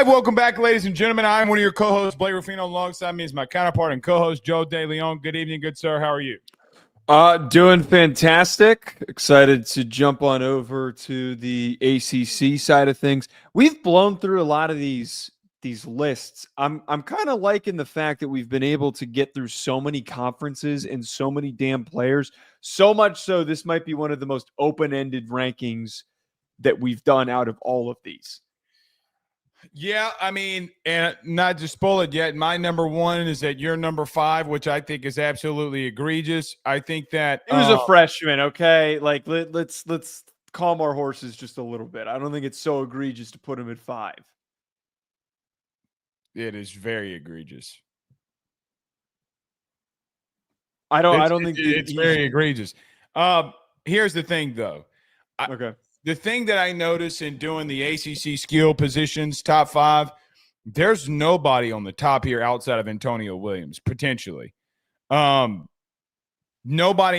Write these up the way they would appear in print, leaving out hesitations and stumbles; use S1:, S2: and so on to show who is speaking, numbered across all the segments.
S1: live. Welcome back, ladies and gentlemen. I'm one of your co-hosts, Blake Ruffino. Alongside me is my counterpart and co-host, Joe DeLeone. Good evening, good sir. How are you?
S2: Doing fantastic. Excited to jump on over to the ACC side of things. We've blown through a lot of these lists. I'm kind of liking the fact that we've been able to get through so many conferences and so many damn players. So much so, this might be one of the most open-ended rankings that we've done out of all of these.
S1: Yeah, I mean, and not to spoil it yet, my number one is at your number 5, which I think is absolutely egregious. I think that
S2: he was a freshman, okay? Like let's calm our horses just a little bit. I don't think it's so egregious to put him at 5.
S1: It is very egregious.
S2: I don't think
S1: it's very egregious. Here's the thing, though.
S2: Okay.
S1: The thing that I notice in doing the ACC skill positions, top 5, there's nobody on the top here outside of Antonio Williams, potentially. Nobody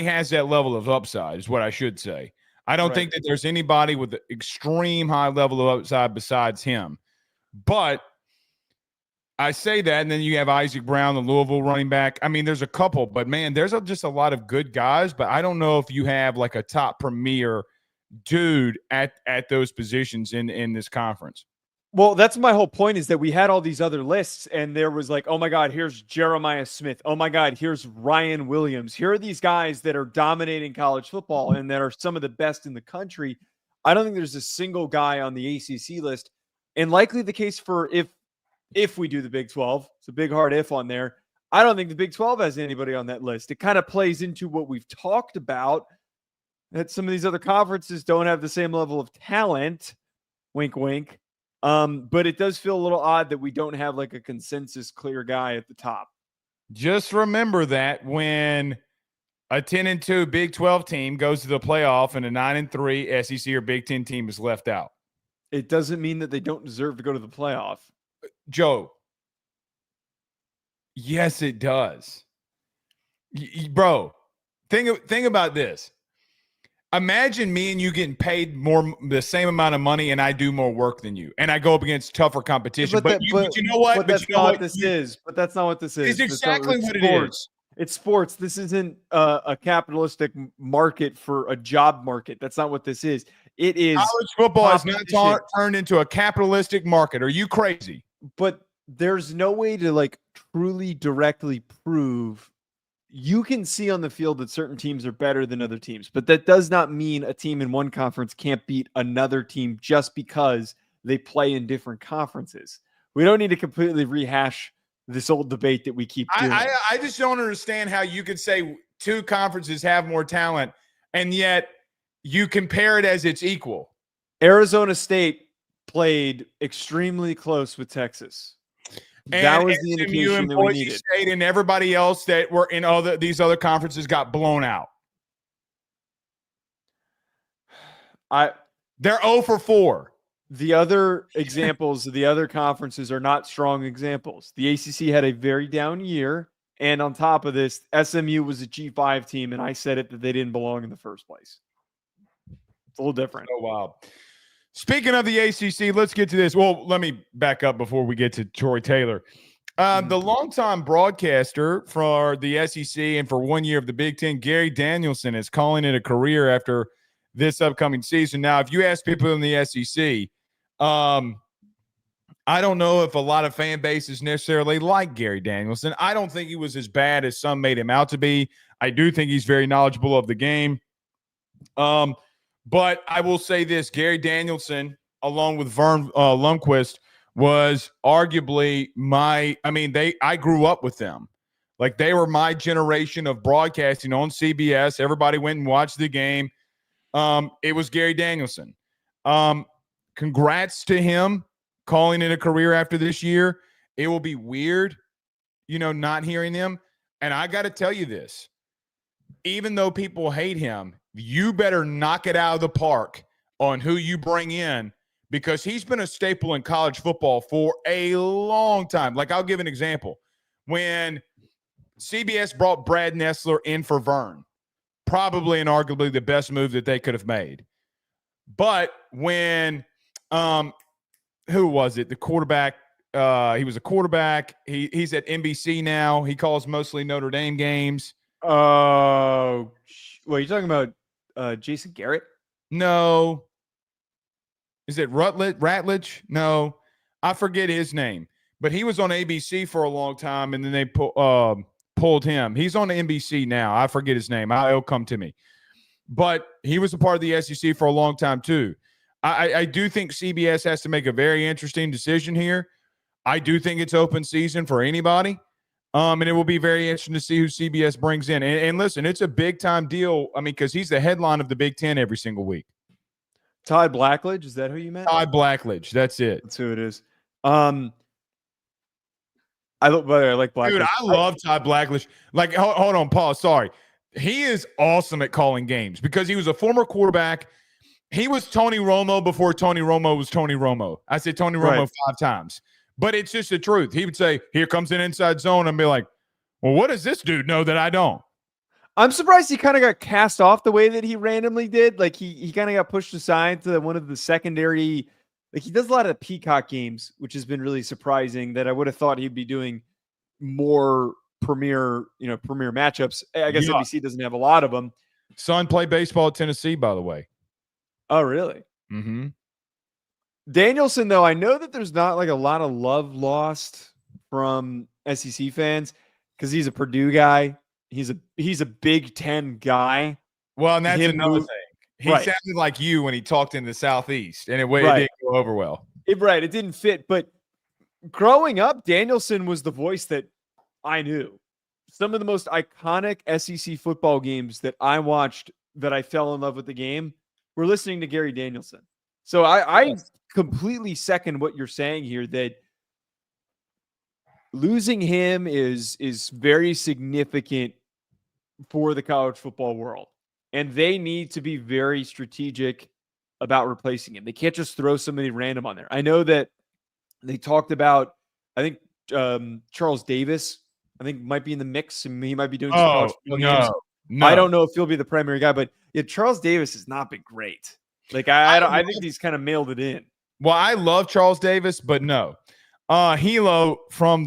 S1: has that level of upside, is what I should say. I don't think that there's anybody with an extreme high level of upside besides him. But I say that, and then you have Isaac Brown, the Louisville running back. I mean, there's a couple, but, man, there's just a lot of good guys. But I don't know if you have, like, a top premier dude at those positions in this conference.
S2: Well, that's my whole point, is that we had all these other lists, and there was like, oh my God, here's Jeremiah Smith. Oh my God, here's Ryan Williams. Here are these guys that are dominating college football and that are some of the best in the country. I don't think there's a single guy on the ACC list, and likely the case for if we do the Big 12. It's a big hard if on there. I don't think the Big 12 has anybody on that list. It kind of plays into what we've talked about, that some of these other conferences don't have the same level of talent, wink, wink. But it does feel a little odd that we don't have like a consensus clear guy at the top.
S1: Just remember that when a 10-2 Big 12 team goes to the playoff and a 9-3 SEC or Big 10 team is left out.
S2: It doesn't mean that they don't deserve to go to the playoff.
S1: Joe, yes, it does. Bro, think about this. Imagine me and you getting paid the same amount of money, and I do more work than you, and I go up against tougher competition. But you know what?
S2: But that's not what this is. But that's not what this is.
S1: It's exactly what it is.
S2: It's sports. This isn't a capitalistic market for a job market. That's not what this is. It is
S1: college football has not turned into a capitalistic market. Are you crazy?
S2: But there's no way to like truly directly prove. You can see on the field that certain teams are better than other teams, but that does not mean a team in one conference can't beat another team just because they play in different conferences. We don't need to completely rehash this old debate that we keep doing.
S1: I just don't understand how you could say two conferences have more talent, and yet you compare it as it's equal.
S2: Arizona State played extremely close with Texas.
S1: And
S2: that was the indication that we needed.
S1: State and everybody else that were in these other conferences got blown out. They're 0 for 4.
S2: The other examples of the other conferences are not strong examples. The ACC had a very down year, and on top of this, SMU was a G5 team, and I said it that they didn't belong in the first place. It's a little different.
S1: Oh, wow. Speaking of the ACC, let's get to this. Well, let me back up before we get to Troy Taylor. The longtime broadcaster for the SEC and for 1 year of the Big Ten, Gary Danielson, is calling it a career after this upcoming season. Now, if you ask people in the SEC, I don't know if a lot of fan bases necessarily like Gary Danielson. I don't think he was as bad as some made him out to be. I do think he's very knowledgeable of the game. But I will say this, Gary Danielson, along with Vern Lundquist, was arguably I grew up with them. Like, they were my generation of broadcasting on CBS. Everybody went and watched the game. It was Gary Danielson. Congrats to him calling it a career after this year. It will be weird, not hearing him. And I got to tell you this, even though people hate him, you better knock it out of the park on who you bring in, because he's been a staple in college football for a long time. Like, I'll give an example. When CBS brought Brad Nessler in for Vern, probably and arguably the best move that they could have made. But when who was it? The quarterback. He was a quarterback. He's at NBC now. He calls mostly Notre Dame games.
S2: Oh, well, you're talking about Jason Garrett?
S1: No. Is it Ratledge? No. I forget his name. But he was on ABC for a long time, and then they pulled him. He's on NBC now. I forget his name. It'll come to me. But he was a part of the SEC for a long time, too. I do think CBS has to make a very interesting decision here. I do think it's open season for anybody. And it will be very interesting to see who CBS brings in. And listen, it's a big-time deal. I mean, because he's the headline of the Big Ten every single week.
S2: Ty Blackledge, is that who you meant?
S1: Ty Blackledge, that's it.
S2: That's who it is. I like Blackledge.
S1: Dude, I love Ty Blackledge. Like, hold on, Paul. Sorry. He is awesome at calling games because he was a former quarterback. He was Tony Romo before Tony Romo was Tony Romo. I said Tony Romo 5 times. But it's just the truth. He would say, here comes an inside zone, and be like, well, what does this dude know that I don't?
S2: I'm surprised he kind of got cast off the way that he randomly did. Like he kind of got pushed aside to one of the secondary. Like he does a lot of the Peacock games, which has been really surprising. That I would have thought he'd be doing more premier matchups. I guess NBC doesn't have a lot of them.
S1: Son played baseball at Tennessee, by the way.
S2: Oh, really?
S1: Mm-hmm.
S2: Danielson, though, I know that there's not like a lot of love lost from SEC fans because he's a Purdue guy. He's a Big Ten guy.
S1: Well, and that's another thing. He sounded like you when he talked in the Southeast, and it didn't go over well.
S2: It didn't fit. But growing up, Danielson was the voice that I knew. Some of the most iconic SEC football games that I watched that I fell in love with the game were listening to Gary Danielson. So I completely second what you're saying here, that losing him is very significant for the college football world. And they need to be very strategic about replacing him. They can't just throw somebody random on there. I know that they talked about, I think Charles Davis, I think might be in the mix, and he might be doing some college football games. No. I don't know if he'll be the primary guy, but yeah, Charles Davis has not been great. Like I think he's kind of mailed it in.
S1: Well, I love Charles Davis, but no. Hilo from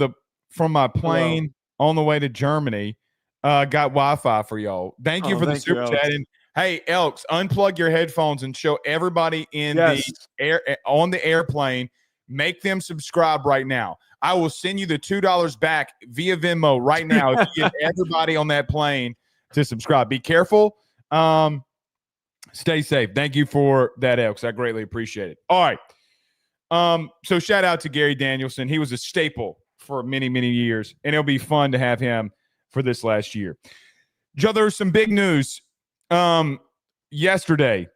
S1: my plane on the way to Germany got Wi-Fi for y'all. Thank you for the super chat. And hey, Elks, unplug your headphones and show everybody in the air on the airplane. Make them subscribe right now. I will send you the $2 back via Venmo right now if you get everybody on that plane to subscribe. Be careful. Stay safe. Thank you for that, Elks. I greatly appreciate it. All right. So shout out to Gary Danielson. He was a staple for many, many years, and it'll be fun to have him for this last year. Joe, there was some big news yesterday.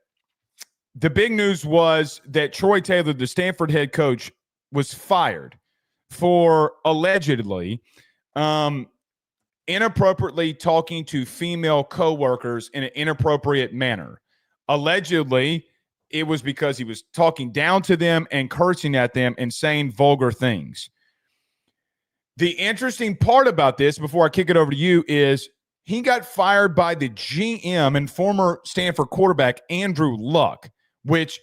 S1: The big news was that Troy Taylor, the Stanford head coach, was fired for allegedly inappropriately talking to female coworkers in an inappropriate manner. Allegedly, it was because he was talking down to them and cursing at them and saying vulgar things. The interesting part about this, before I kick it over to you, is he got fired by the GM and former Stanford quarterback Andrew Luck, which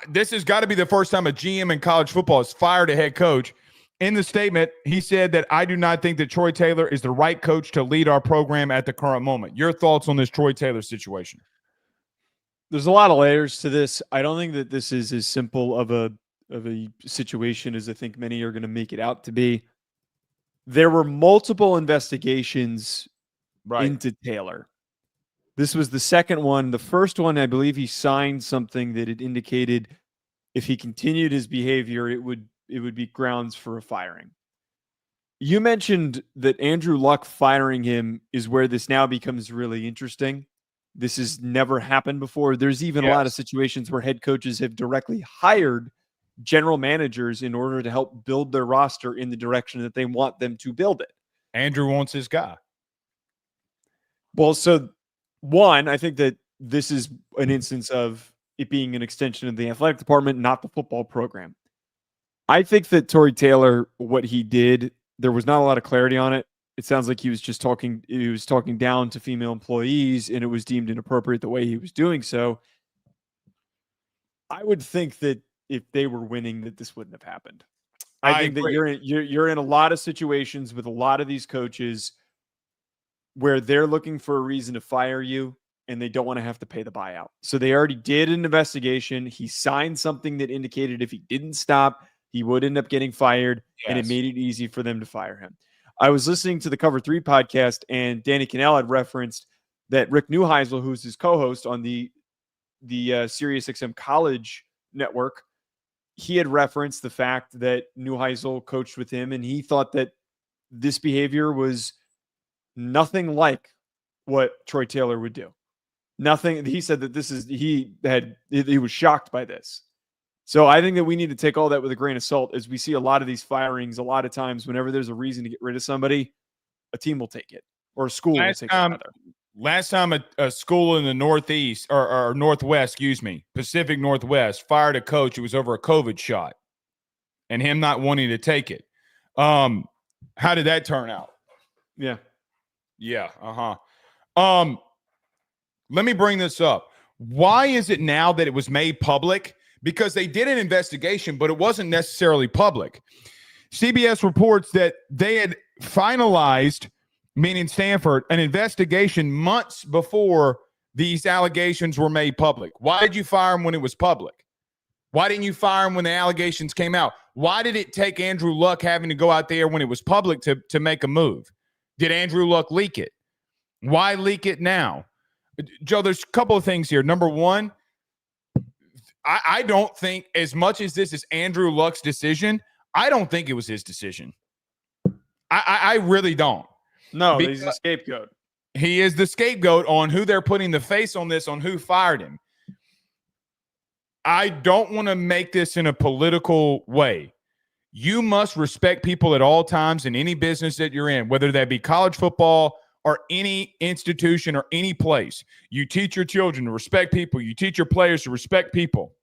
S1: this has got to be the first time a GM in college football has fired a head coach. In the statement, he said that I do not think that Troy Taylor is the right coach to lead our program at the current moment. Your thoughts on this Troy Taylor situation?
S2: There's a lot of layers to this. I don't think that this is as simple of a situation as I think many are going to make it out to be. There were multiple investigations into Taylor. This was the second one. The first one, I believe he signed something that it indicated if he continued his behavior, it would be grounds for a firing. You mentioned that Andrew Luck firing him is where this now becomes really interesting. This has never happened before. There's even a lot of situations where head coaches have directly hired general managers in order to help build their roster in the direction that they want them to build it.
S1: Andrew wants his guy.
S2: Well, so one, I think that this is an instance of it being an extension of the athletic department, not the football program. I think that Troy Taylor, what he did, there was not a lot of clarity on it. It sounds like he was talking down to female employees, and it was deemed inappropriate the way he was doing so. I would think that if they were winning, that this wouldn't have happened. I think
S1: agree.
S2: that you're in a lot of situations with a lot of these coaches where they're looking for a reason to fire you and they don't want to have to pay the buyout. So they already did an investigation. He signed something that indicated if he didn't stop, he would end up getting fired, and it made it easy for them to fire him. I was listening to the Cover 3 podcast, and Danny Cannell had referenced that Rick Neuheisel, who's his co-host on the SiriusXM College Network, he had referenced the fact that Neuheisel coached with him, and he thought that this behavior was nothing like what Troy Taylor would do. Nothing. He said that he was shocked by this. So I think that we need to take all that with a grain of salt, as we see a lot of these firings. A lot of times, whenever there's a reason to get rid of somebody, a team will take it, or a school will take it.
S1: Last time a school in the Northeast or Northwest, Pacific Northwest, fired a coach, it was over a COVID shot and him not wanting to take it. How did that turn out?
S2: Yeah.
S1: Let me bring this up. Why is it now that it was made public? Because they did an investigation, but it wasn't necessarily public. CBS reports that they had finalized, meaning Stanford, an investigation months before these allegations were made public. Why did you fire him when it was public? Why didn't you fire him when the allegations came out? Why did it take Andrew Luck having to go out there when it was public to make a move? Did Andrew Luck leak it? Why leak it now? Joe, there's a couple of things here. Number one, I don't think, as much as this is Andrew Luck's decision, I don't think it was his decision. I really don't.
S2: No, he's the scapegoat.
S1: He is the scapegoat on who they're putting the face on this, on who fired him. I don't want to make this in a political way. You must respect people at all times in any business that you're in, whether that be college football or any institution or any place. You teach your children to respect people. You teach your players to respect people.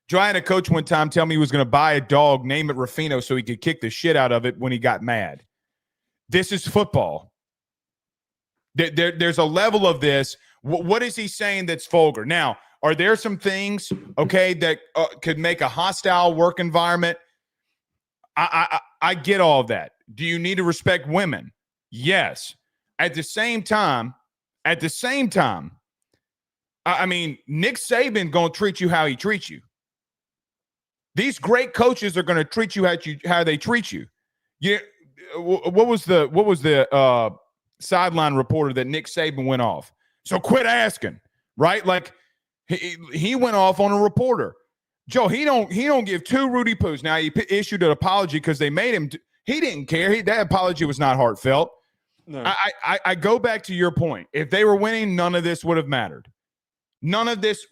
S1: Joe, I had a coach one time tell me he was going to buy a dog, name it Ruffino, so he could kick the shit out of it when he got mad. This is football. There's a level of this. What is he saying that's vulgar? Now, are there some things, okay, that could make a hostile work environment? I get all of that. Do you need to respect women? Yes. At the same time, I mean, Nick Saban going to treat you how he treats you. These great coaches are going to treat you how they treat you. Yeah. What was the sideline reporter that Nick Saban went off? So quit asking, right? Like he went off on a reporter. Joe, he don't give two Rudy Poos. Now he issued an apology because they made him. He didn't care. That apology was not heartfelt. No. I go back to your point. If they were winning, none of this would have mattered. None of this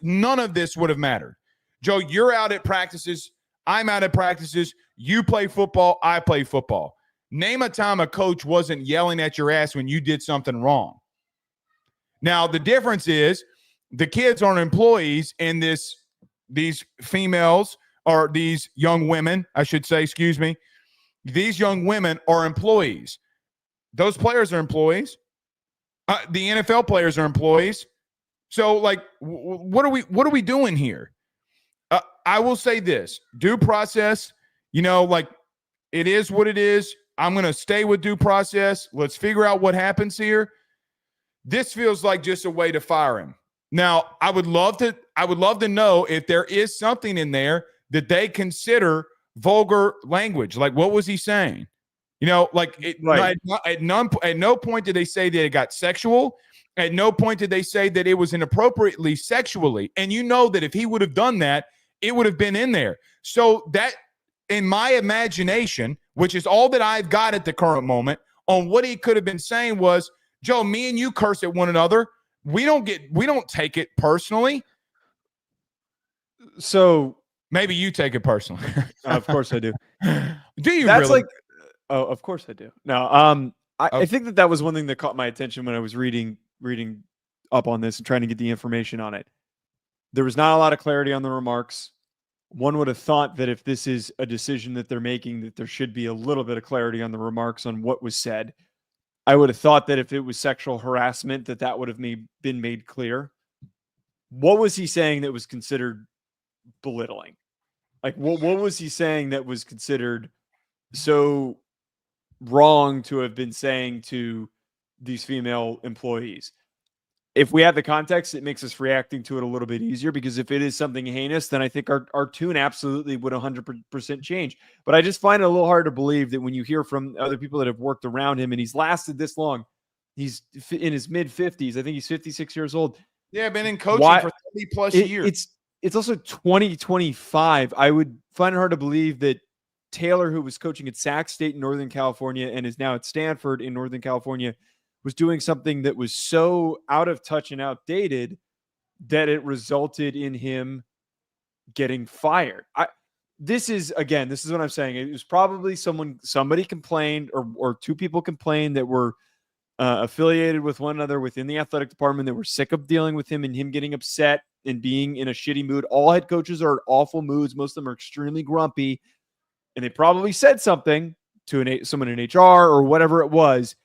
S1: would have mattered. Joe, you're out at practices. I'm out at practices. You play football. I play football. Name a time a coach wasn't yelling at your ass when you did something wrong. Now, the difference is the kids aren't employees in these females or these young women, I should say, excuse me. These young women are employees. Those players are employees. The NFL players are employees. So, like, what are we doing here? I will say this: due process. Like, it is what it is. I'm going to stay with due process. Let's figure out what happens here. This feels like just a way to fire him. Now, I would love to know if there is something in there that they consider vulgar language. Like, what was he saying? Right. At no point did they say that it got sexual. At no point did they say that it was inappropriately sexually. And you know that if he would have done that, it would have been in there. So that, in my imagination, which is all that I've got at the current moment, on what he could have been saying was, Joe, me and you curse at one another. We don't take it personally.
S2: So
S1: maybe you take it personally.
S2: Of course I do.
S1: Do you really?
S2: Oh, of course I do. No, I think that was one thing that caught my attention when I was reading up on this and trying to get the information on it. There was not a lot of clarity on the remarks. One would have thought that if this is a decision that they're making, that there should be a little bit of clarity on the remarks on what was said. I would have thought that if it was sexual harassment, that would have been made clear. what was he saying that was considered belittling? Like, what was he saying that was considered so wrong to have been saying to these female employees? If we have the context, it makes us reacting to it a little bit easier, because if it is something heinous, then I think our tune absolutely would 100% change. But I just find it a little hard to believe that when you hear from other people that have worked around him and he's lasted this long, he's in his mid-50s. I think he's 56 years old.
S1: Yeah, been in coaching for 30 plus years.
S2: It's also 2025. I would find it hard to believe that Taylor, who was coaching at Sac State in Northern California and is now at Stanford in Northern California, was doing something that was so out of touch and outdated that it resulted in him getting fired. This is what I'm saying. It was probably somebody complained or two people complained that were affiliated with one another within the athletic department that were sick of dealing with him and him getting upset and being in a shitty mood. All head coaches are in awful moods. Most of them are extremely grumpy, and they probably said something to someone in HR or whatever it was,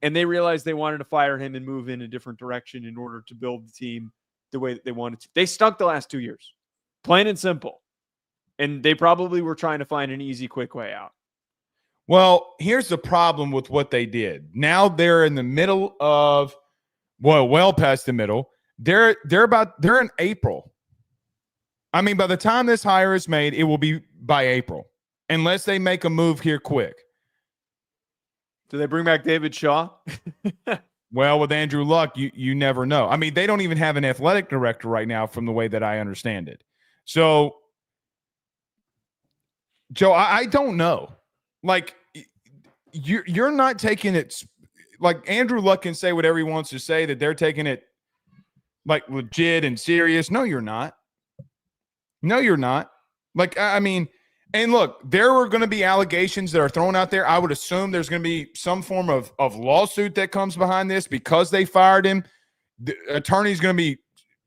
S2: and they realized they wanted to fire him and move in a different direction in order to build the team the way that they wanted to. They stunk the last 2 years, plain and simple. And they probably were trying to find an easy, quick way out.
S1: Well, here's the problem with what they did. Now they're in the middle of, well past the middle. They're in April. I mean, by the time this hire is made, it will be by April, unless they make a move here quick.
S2: Do they bring back David Shaw?
S1: Well, with Andrew Luck, you never know. I mean, they don't even have an athletic director right now, from the way that I understand it. So, Joe, I don't know. Like, you're not taking it like Andrew Luck can say whatever he wants to say, that they're taking it like legit and serious. No, you're not. No, you're not. Like, I mean, and look, there are going to be allegations that are thrown out there. I would assume there's going to be some form of lawsuit that comes behind this because they fired him. The attorney's going to be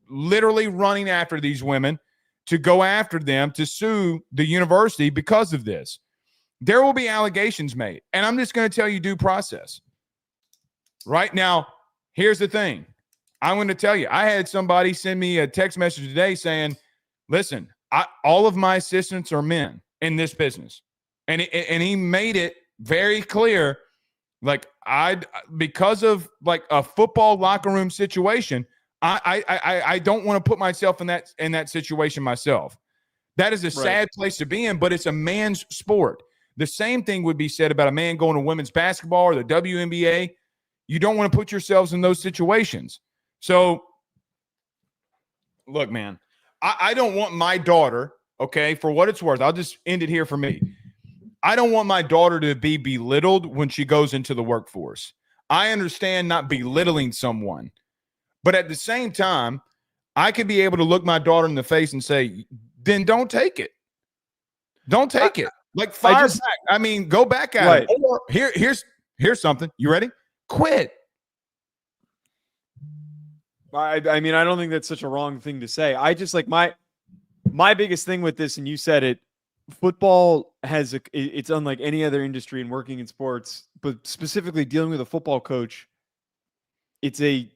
S1: literally running after these women to go after them, to sue the university because of this. There will be allegations made. And I'm just going to tell you due process. Right now, here's the thing. I'm going to tell you, I had somebody send me a text message today saying, listen, all of my assistants are men in this business. And he made it very clear, like, because of like a football locker room situation, I don't want to put myself in that situation myself. That is a sad place to be in, but it's a man's sport. The same thing would be said about a man going to women's basketball or the WNBA. You don't want to put yourselves in those situations. So, look, man, I don't want my daughter, okay, for what it's worth, I'll just end it here for me. I don't want my daughter to be belittled when she goes into the workforce. I understand not belittling someone, but at the same time, I could be able to look my daughter in the face and say, then don't take it. Don't take it. Like, fire back. I mean, go back at it. Or here's something. You ready? Quit.
S2: I mean, I don't think that's such a wrong thing to say. I just like my biggest thing with this, and you said it, football it's unlike any other industry in working in sports, but specifically dealing with a football coach, it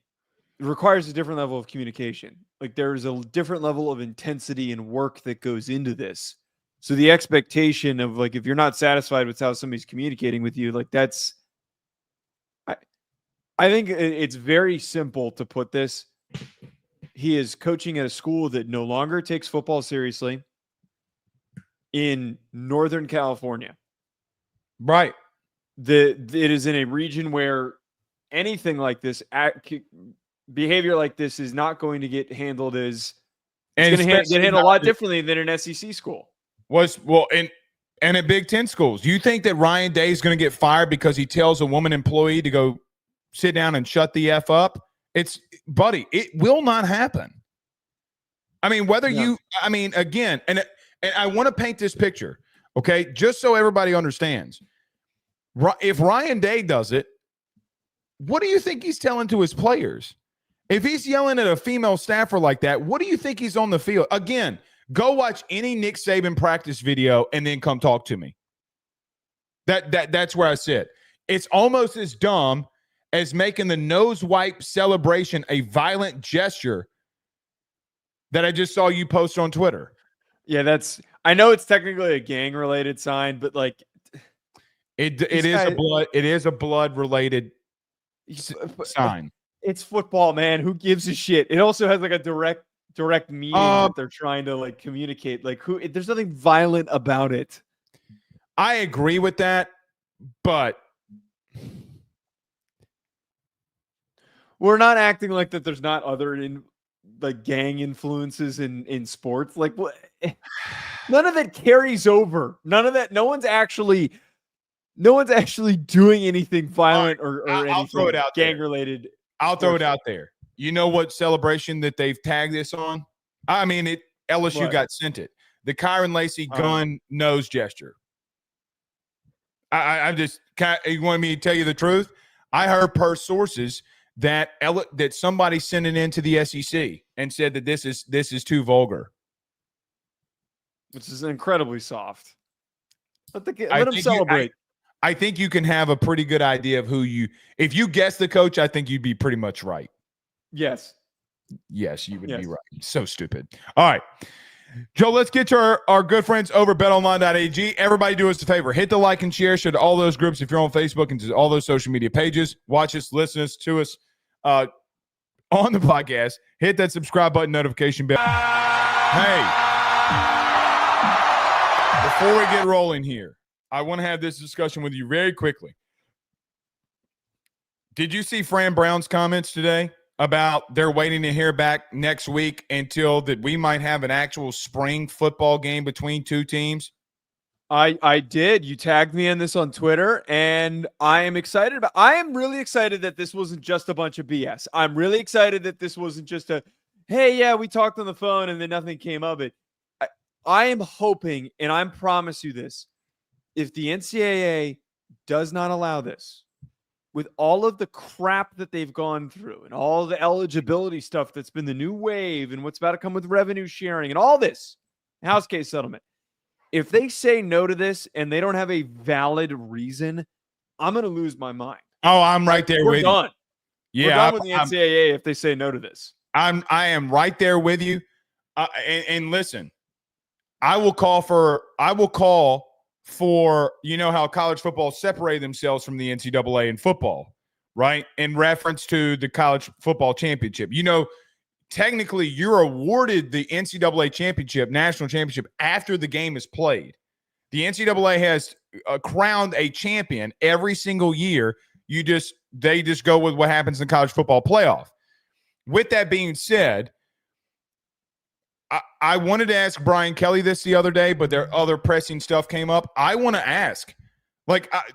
S2: requires a different level of communication. Like, there's a different level of intensity and work that goes into this. So the expectation of, like, if you're not satisfied with how somebody's communicating with you, like, that's, I think it's very simple to put this. He is coaching at a school that no longer takes football seriously in Northern California.
S1: Right.
S2: It is in a region where anything like this, behavior like this, is not going to get handled as, it's going to get handled a lot differently than an SEC school. And at Big Ten schools. You think that Ryan Day is going to get fired because he tells a woman employee to go sit down and shut the F up? It will not happen. I mean, again, and I want to paint this picture, okay, just so everybody understands. If Ryan Day does it, what do you think he's telling to his players? If he's yelling at a female staffer like that, what do you think he's on the field? Again, go watch any Nick Saban practice video and then come talk to me. That's where I sit. It's almost as dumb as making the nose wipe celebration a violent gesture
S1: that I just saw you post on Twitter.
S2: Yeah, I know it's technically a gang related sign, but like
S1: it is a blood related sign.
S2: It's football, man. Who gives a shit? It also has like a direct meaning that they're trying to like communicate. Like there's nothing violent about it.
S1: I agree with that, but
S2: we're not acting like that there's not other like gang influences in sports. Like what? None of that carries over. None of that. No one's actually doing anything violent or anything
S1: I'll throw it out
S2: gang related.
S1: I'll throw it out there. You know what celebration that they've tagged this on? I mean, LSU got sent it. The Kyron Lacey gun nose gesture. I'm just. You want me to tell you the truth? I heard per sources that somebody sent it into the SEC and said that this is too vulgar.
S2: Which is incredibly soft. Let them celebrate.
S1: I think you can have a pretty good idea of if you guess the coach, I think you'd be pretty much right.
S2: Yes.
S1: Yes, you would be right. So stupid. All right. Joe, let's get to our good friends over at betonline.ag. Everybody do us a favor. Hit the like and share. Share to all those groups if you're on Facebook and to all those social media pages. Watch us, listen to us on the podcast. Hit that subscribe button, notification bell. Hey, before we get rolling here, I want to have this discussion with you very quickly. Did you see Fran Brown's comments today about they're waiting to hear back next week until that we might have an actual spring football game between two teams?
S2: I did. You tagged me in this on Twitter, and I am really excited that this wasn't just a bunch of BS. I'm really excited that this wasn't just hey, yeah, we talked on the phone and then nothing came of it. I am hoping, and I promise you this, if the NCAA does not allow this, with all of the crap that they've gone through and all the eligibility stuff that's been the new wave and what's about to come with revenue sharing and all this house case settlement, if they say no to this and they don't have a valid reason, I'm going to lose my mind.
S1: Oh, I'm right there with
S2: you.
S1: Yeah,
S2: we're done with the NCAA if they say no to this.
S1: I am right there with you. And listen, I will call for, you know how college football separated themselves from the NCAA in football, right? In reference to the college football championship. You know, technically you're awarded the NCAA championship, national championship, after the game is played. The NCAA has crowned a champion every single year. They just go with what happens in the college football playoff. With that being said, I wanted to ask Brian Kelly this the other day, but there other pressing stuff came up. I want to ask,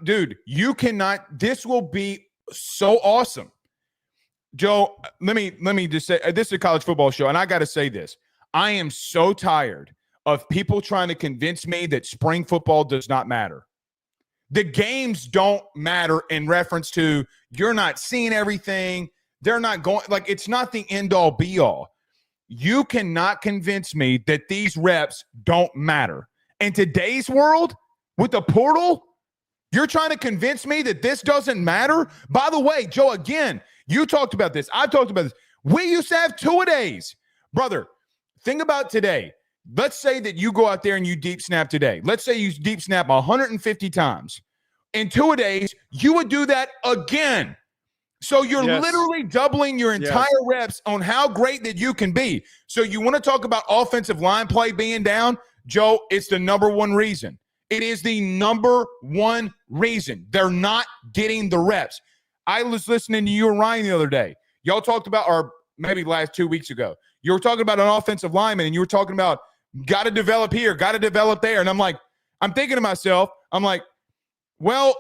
S1: dude, you cannot. This will be so awesome, Joe. Let me just say, this is a college football show, and I got to say this: I am so tired of people trying to convince me that spring football does not matter. The games don't matter in reference to you're not seeing everything. They're not going it's not the end all be all. You cannot convince me that these reps don't matter. In today's world, with the portal, you're trying to convince me that this doesn't matter? By the way, Joe, again, you talked about this. I've talked about this. We used to have two-a-days. Brother, think about today. Let's say that you go out there and you deep snap today. Let's say you deep snap 150 times. In two-a-days, you would do that again. So you're literally doubling your entire reps on how great that you can be. So you want to talk about offensive line play being down? Joe, it's the number one reason. It is the number one reason. They're not getting the reps. I was listening to you and Ryan the other day. Y'all talked about, or maybe last 2 weeks ago, you were talking about an offensive lineman, and you were talking about got to develop here, got to develop there. And I'm thinking to myself, well,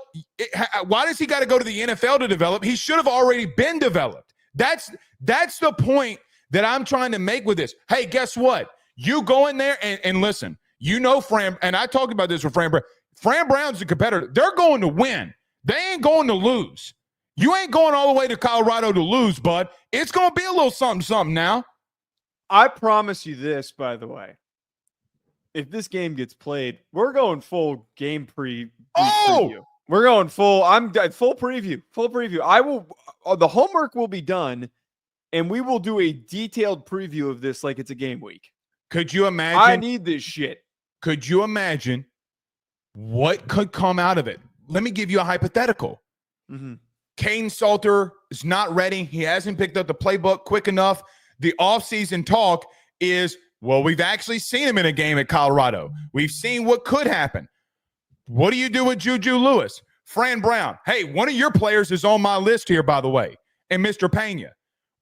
S1: why does he got to go to the NFL to develop? He should have already been developed. That's the point that I'm trying to make with this. Hey, guess what? You go in there and listen. You know Fran, and I talked about this with Fran Brown. Fran Brown's a competitor. They're going to win. They ain't going to lose. You ain't going all the way to Colorado to lose, bud. It's going to be a little something now.
S2: I promise you this, by the way. If this game gets played, we're going full game preview. We're going full. I'm full preview. I will. The homework will be done and we will do a detailed preview of this like it's a game week.
S1: Could you imagine?
S2: I need this shit.
S1: Could you imagine what could come out of it? Let me give you a hypothetical.
S2: Mm-hmm.
S1: Kane Salter is not ready. He hasn't picked up the playbook quick enough. The offseason talk is, well, we've actually seen him in a game at Colorado. We've seen what could happen. What do you do with Juju Lewis? Fran Brown. Hey, one of your players is on my list here, by the way, and Mr. Pena.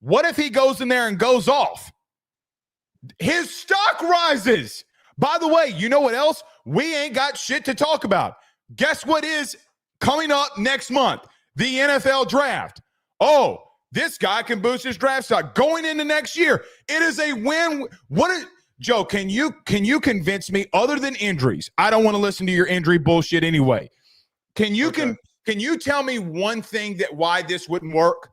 S1: What if he goes in there and goes off? His stock rises. By the way, you know what else? We ain't got shit to talk about. Guess what is coming up next month? The NFL draft. Oh, this guy can boost his draft stock going into next year. It is a win. Joe, can you convince me, other than injuries? I don't want to listen to your injury bullshit anyway. Can you tell me one thing that why this wouldn't work?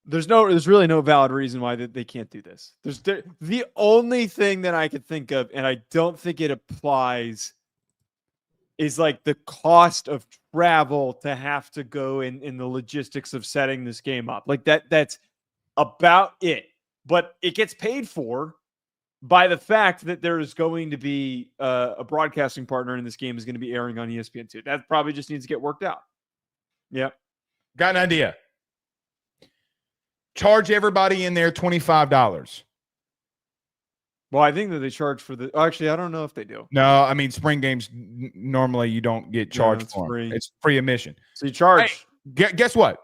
S2: There's really no valid reason why they can't do this. The only thing that I could think of, and I don't think it applies, is like the cost of travel to have to go in the logistics of setting this game up. Like that's about it. But it gets paid for by the fact that there is going to be a broadcasting partner in this game is going to be airing on ESPN2. That probably just needs to get worked out. Yep.
S1: Got an idea. Charge everybody in there $25.
S2: Well, I think that they charge for the. Actually, I don't know if they do.
S1: No, I mean spring games normally you don't get charged for
S2: free.
S1: It's free admission.
S2: So you charge.
S1: Hey, guess what?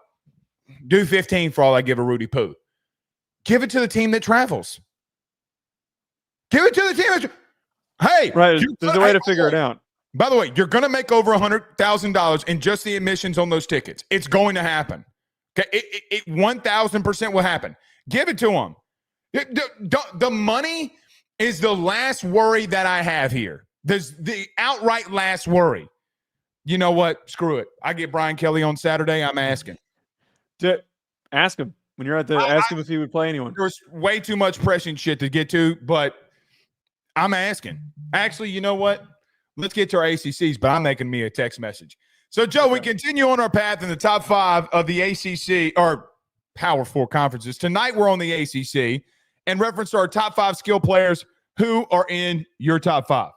S1: Do 15 for all I give a Rudy Poo. Give it to the team that travels. Give it to the team. Hey,
S2: right. There's a way to figure it out.
S1: By the way, you're going to make over $100,000 in just the admissions on those tickets. It's going to happen. Okay, it 1,000% will happen. Give it to them. The money is the last worry that I have here. There's the outright last worry. You know what? Screw it. I get Brian Kelly on Saturday. I'm asking.
S2: Ask him when you're at the. Ask him if he would play anyone.
S1: There's way too much pressing shit to get to, but I'm asking. Actually, you know what? Let's get to our ACCs, but I'm making me a text message. So, Joe, we continue on our path in the top 5 of the ACC or Power 4 conferences. Tonight, we're on the ACC and reference our top 5 skill players who are in your top 5.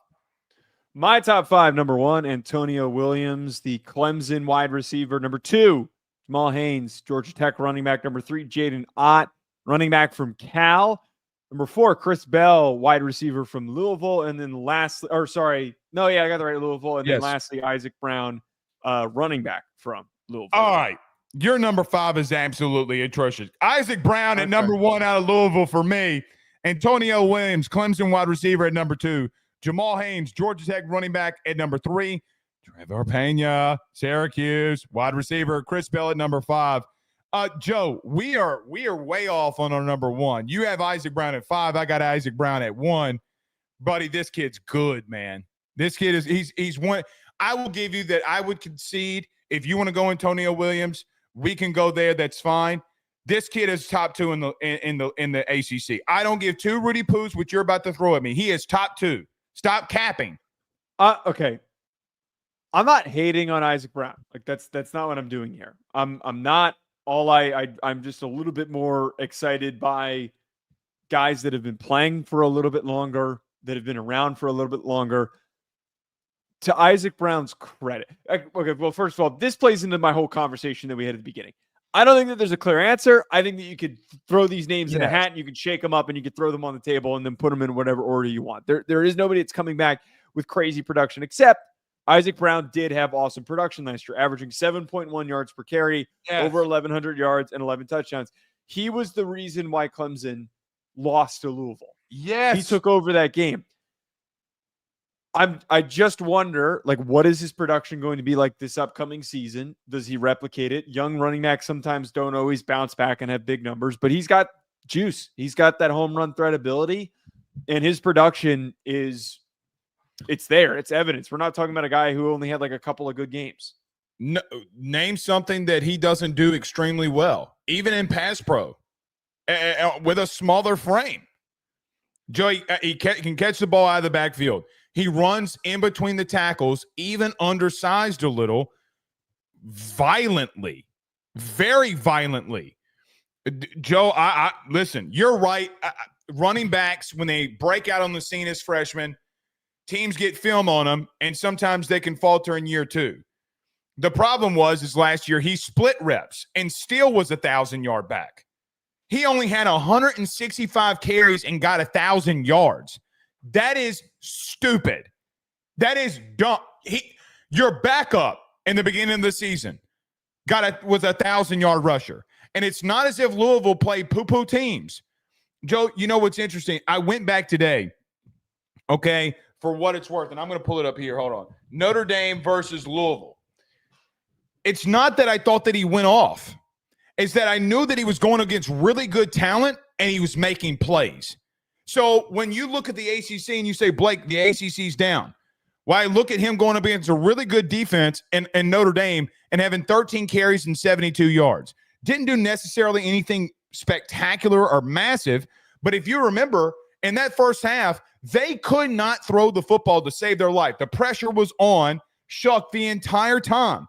S2: My top 5, number 1, Antonio Williams, the Clemson wide receiver. Number 2, Jamal Haynes, Georgia Tech running back. Number 3, Jaydn Ott, running back from Cal. Number 4, Chris Bell, wide receiver from Louisville. And then I got the right Louisville. And then lastly, Isaac Brown, running back from Louisville.
S1: All right. Your number 5 is absolutely atrocious. Isaac Brown at number 1 out of Louisville for me. Antonio Williams, Clemson wide receiver at number 2. Jamal Haynes, Georgia Tech running back at number 3. Trevor Pena, Syracuse wide receiver. Chris Bell at number 5. Joe, we are way off on our number 1. You have Isaac Brown at 5. I got Isaac Brown at 1. Buddy, this kid's good, man. This kid he's one. I will give you that. I would concede if you want to go Antonio Williams, we can go there. That's fine. This kid is top 2 in the ACC. I don't give 2 Rudy Poos what you're about to throw at me. He is top 2. Stop capping.
S2: Okay. I'm not hating on Isaac Brown. Like that's not what I'm doing here. I'm not. I'm just a little bit more excited by guys that have been playing for a little bit longer, that have been around for a little bit longer. To Isaac Brown's credit. Okay, well, first of all, this plays into my whole conversation that we had at the beginning. I don't think that there's a clear answer. I think that you could throw these names in a hat and you could shake them up and you could throw them on the table and then put them in whatever order you want. There is nobody that's coming back with crazy production, except Isaac Brown did have awesome production last year, averaging 7.1 yards per carry, over 1,100 yards and 11 touchdowns. He was the reason why Clemson lost to Louisville.
S1: Yes.
S2: He took over that game. I just wonder, like, what is his production going to be like this upcoming season? Does he replicate it? Young running backs sometimes don't always bounce back and have big numbers, but he's got juice. He's got that home run threat ability, and his production it's there. It's evidence. We're not talking about a guy who only had like a couple of good games.
S1: No, name something that he doesn't do extremely well, even in pass pro, with a smaller frame. Joey, he can catch the ball out of the backfield. He runs in between the tackles, even undersized a little, violently, very violently. Joe, I listen, you're right. Running backs, when they break out on the scene as freshmen, teams get film on them, and sometimes they can falter in year two. The problem is last year he split reps and still was 1,000-yard back. He only had 165 carries and got 1,000 yards. That is stupid. That is dumb. Your backup in the beginning of the season was a 1,000-yard rusher. And it's not as if Louisville played poo-poo teams. Joe, you know what's interesting? I went back today, okay, for what it's worth, and I'm going to pull it up here. Hold on. Notre Dame versus Louisville. It's not that I thought that he went off. It's that I knew that he was going against really good talent, and he was making plays. So when you look at the ACC and you say, Blake, the ACC's down, well, I look at him going up against a really good defense in Notre Dame and having 13 carries and 72 yards. Didn't do necessarily anything spectacular or massive, but if you remember, in that first half, they could not throw the football to save their life. The pressure was on Shuck the entire time.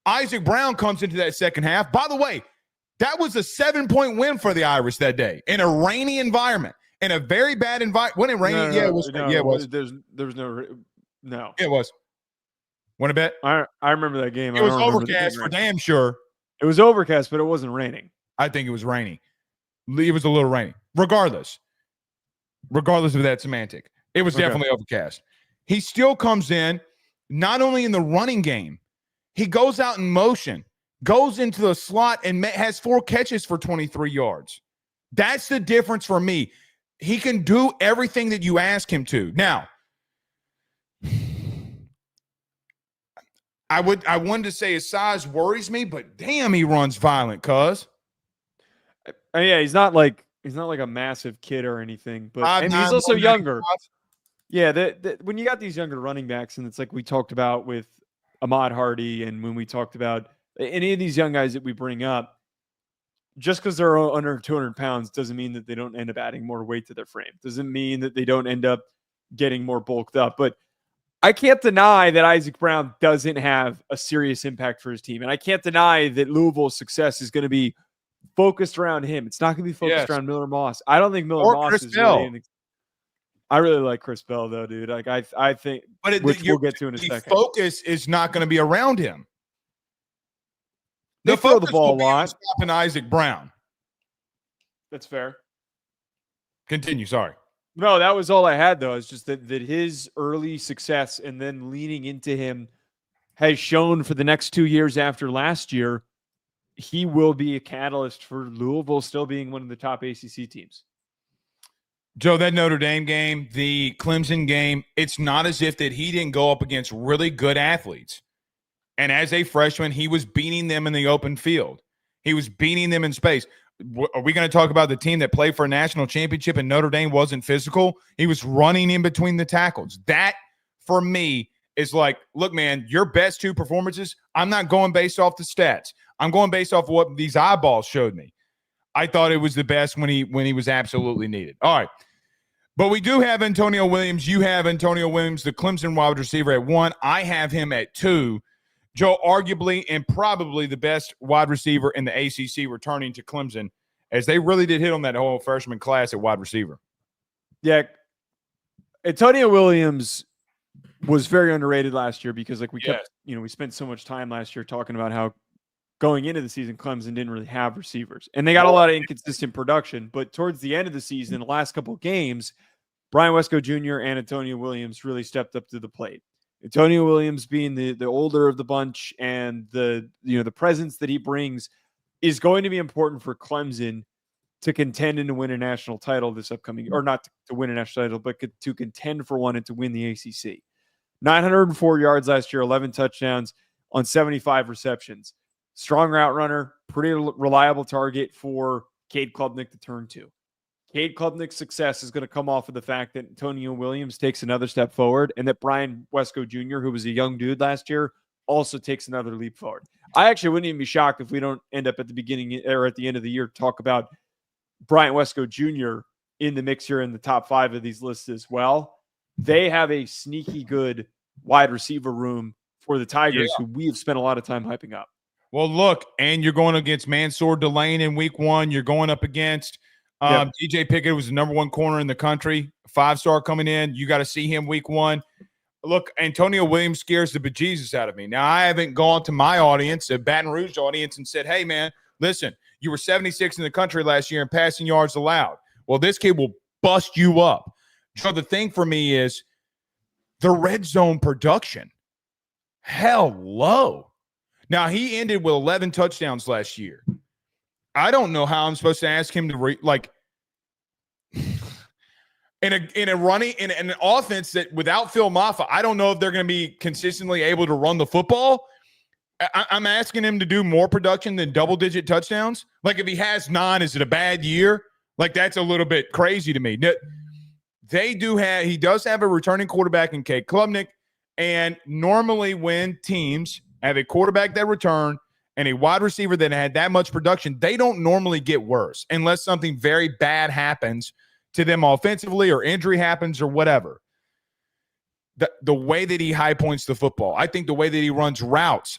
S1: Isaac Brown comes into that second half. By the way, that was a 7-point win for the Irish that day in a rainy environment, in a very bad environment. When it rained, it was. Yeah, it was.
S2: There was no.
S1: It was. Want to bet?
S2: I remember that game.
S1: It was overcast for damn sure.
S2: It was overcast, but it wasn't raining.
S1: I think it was rainy. It was a little rainy. Regardless of that semantic, it was definitely overcast. He still comes in, not only in the running game, he goes out in motion, goes into the slot, and has 4 catches for 23 yards. That's the difference for me. He can do everything that you ask him to. Now, I wanted to say his size worries me, but damn, he runs violent, cuz.
S2: Yeah, he's not like a massive kid or anything, but and he's also younger. Yeah, when you got these younger running backs, and it's like we talked about with Ahmad Hardy, and when we talked about any of these young guys that we bring up, just because they're under 200 pounds doesn't mean that they don't end up adding more weight to their frame. Doesn't mean that they don't end up getting more bulked up. But I can't deny that Isaac Brown doesn't have a serious impact for his team. And I can't deny that Louisville's success is going to be focused around him. It's not going to be focused around Miller Moss. I don't think Miller Moss is really I really like Chris Bell, though, dude. Like I think, which we'll get to in a second.
S1: The focus is not going to be around him.
S2: They throw the ball a lot.
S1: Stopping Isaac Brown.
S2: That's fair.
S1: Continue. Sorry.
S2: No, that was all I had, though. It's just that his early success and then leaning into him has shown for the next 2 years after last year, he will be a catalyst for Louisville still being one of the top ACC teams.
S1: Joe, that Notre Dame game, the Clemson game, it's not as if that he didn't go up against really good athletes. And as a freshman, he was beating them in the open field. He was beating them in space. Are we going to talk about the team that played for a national championship and Notre Dame wasn't physical? He was running in between the tackles. That, for me, is like, look, man, your best 2 performances, I'm not going based off the stats. I'm going based off what these eyeballs showed me. I thought it was the best when he was absolutely needed. All right. But we do have Antonio Williams. You have Antonio Williams, the Clemson wide receiver, at 1. I have him at 2. Joe, arguably and probably the best wide receiver in the ACC returning to Clemson, as they really did hit on that whole freshman class at wide receiver.
S2: Yeah. Antonio Williams was very underrated last year because we kept, we spent so much time last year talking about how going into the season, Clemson didn't really have receivers. And they got a lot of inconsistent production. But towards the end of the season, the last couple of games, Brian Wesco Jr. and Antonio Williams really stepped up to the plate. Antonio Williams being the older of the bunch and the presence that he brings is going to be important for Clemson to contend and to win a national title this upcoming, or not to win a national title, but to contend for one and to win the ACC. 904 yards last year, 11 touchdowns on 75 receptions. Strong route runner, pretty reliable target for Cade Klubnik to turn to. Cade Klubnik's success is going to come off of the fact that Antonio Williams takes another step forward and that Brian Wesco Jr., who was a young dude last year, also takes another leap forward. I actually wouldn't even be shocked if we don't end up at the beginning or at the end of the year talk about Bryant Wesco Jr. in the mix here in the top 5 of these lists as well. They have a sneaky good wide receiver room for the Tigers, who we have spent a lot of time hyping up.
S1: Well, look, and you're going against Mansour DeLeone in week 1. You're going up against DJ Pickett, was the number 1 corner in the country, 5-star coming in. You got to see him week 1. Look, Antonio Williams scares the bejesus out of me. Now, I haven't gone to my audience, a Baton Rouge audience, and said, hey, man, listen, you were 76 in the country last year in passing yards allowed. Well, this kid will bust you up. So the thing for me is the red zone production. Hello. Now, he ended with 11 touchdowns last year. I don't know how I'm supposed to ask him to in an offense that without Phil Maffa, I don't know if they're going to be consistently able to run the football. I'm asking him to do more production than double-digit touchdowns. Like, if he has 9, is it a bad year? Like, that's a little bit crazy to me. He does have a returning quarterback in Cade Klubnik, and normally when teams have a quarterback that return and a wide receiver that had that much production, they don't normally get worse unless something very bad happens to them offensively or injury happens or whatever. The way that he high points the football, I think the way that he runs routes,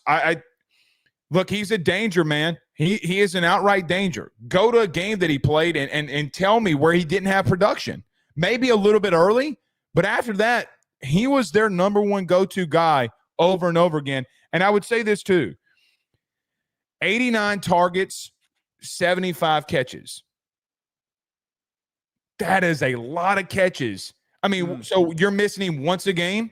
S1: look, he's a danger, man. He is an outright danger. Go to a game that he played and tell me where he didn't have production. Maybe a little bit early, but after that, he was their number 1 go-to guy over and over again. And I would say this too. 89 targets, 75 catches. That is a lot of catches. I mean, so you're missing him once a game?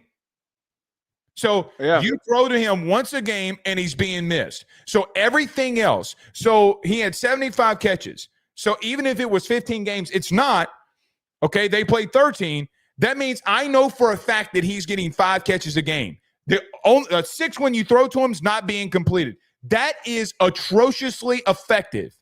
S1: So you throw to him once a game and he's being missed. So everything else. So he had 75 catches. So even if it was 15 games, it's not. Okay, they played 13. That means I know for a fact that he's getting 5 catches a game. The 6 when you throw to him is not being completed. That is atrociously effective.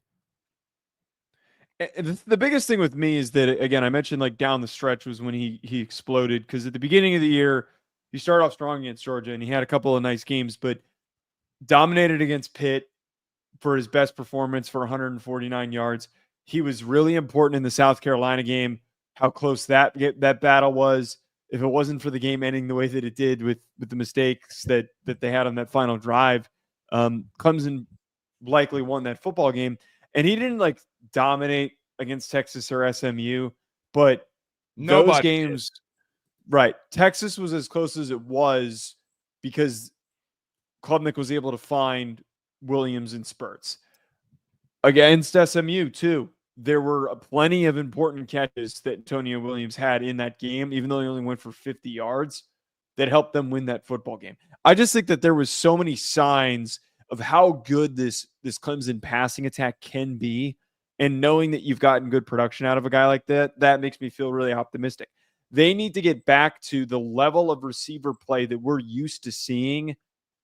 S2: The biggest thing with me is that, again, I mentioned like down the stretch was when he exploded, because at the beginning of the year, he started off strong against Georgia and he had a couple of nice games, but dominated against Pitt for his best performance for 149 yards. He was really important in the South Carolina game, how close that battle was. If it wasn't for the game ending the way that it did with the mistakes that they had on that final drive, Clemson likely won that football game. And he didn't like dominate against Texas or SMU, but those games, right? Texas was as close as it was because Klubnik was able to find Williams in spurts. Against SMU too, there were plenty of important catches that Antonio Williams had in that game, even though he only went for 50 yards, that helped them win that football game. I just think that there was so many signs of how good this Clemson passing attack can be, and knowing that you've gotten good production out of a guy like that makes me feel really optimistic. They need to get back to the level of receiver play that we're used to seeing